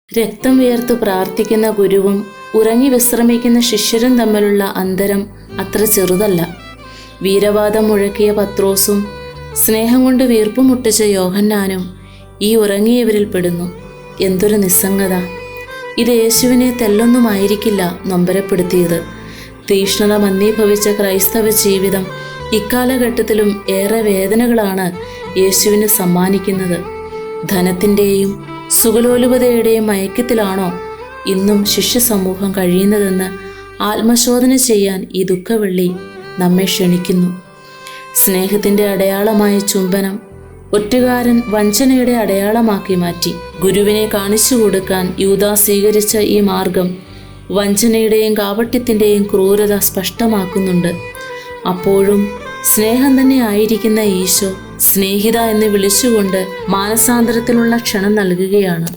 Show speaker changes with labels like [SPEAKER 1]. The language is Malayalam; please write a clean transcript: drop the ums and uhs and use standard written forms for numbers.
[SPEAKER 1] രക്തം വിയർത്ത് പ്രാർത്ഥിക്കുന്ന ഗുരുവും ഉറങ്ങി വിശ്രമിക്കുന്ന ശിഷ്യരും തമ്മിലുള്ള അന്തരം അത്ര ചെറുതല്ല. വീരവാദം മുഴക്കിയ പത്രോസും സ്നേഹം കൊണ്ട് വീർപ്പ് മുട്ടിച്ച യോഹന്നാനും ഈ ഉറങ്ങിയവരിൽ പെടുന്നു. എന്തൊരു നിസ്സംഗത! ഇത് യേശുവിനെ തെല്ലൊന്നുമായിരിക്കില്ല നൊമ്പരപ്പെടുത്തിയത്. തീഷ്ണത മന്ദീഭവിച്ച ക്രൈസ്തവ ജീവിതം ഇക്കാലഘട്ടത്തിലും ഏറെ വേദനകളാണ് യേശുവിന് സമ്മാനിക്കുന്നത്. ധനത്തിൻ്റെയും സുഖലോലുപതയുടെയും മയക്കത്തിലാണോ ഇന്നും ശിഷ്യ സമൂഹം കഴിയുന്നതെന്ന് ആത്മശോധന ചെയ്യാൻ ഈ ദുഃഖവെള്ളി നമ്മെ ക്ഷണിക്കുന്നു. സ്നേഹത്തിൻ്റെ അടയാളമായ ചുംബനം ഒറ്റുകാരൻ വഞ്ചനയുടെ അടയാളമാക്കി മാറ്റി. ഗുരുവിനെ കാണിച്ചു കൊടുക്കാൻ യൂദാസ് സ്വീകരിച്ച ഈ മാർഗം വഞ്ചനയുടെയും കാപട്യത്തിൻ്റെയും ക്രൂരത സ്പഷ്ടമാക്കുന്നുണ്ട്. അപ്പോഴും സ്നേഹം തന്നെ ആയിരിക്കുന്ന ഈശോ സ്നേഹിത എന്ന് വിളിച്ചുകൊണ്ട് മാനസാന്തരത്തിനുള്ള ക്ഷണം നൽകുകയാണ്.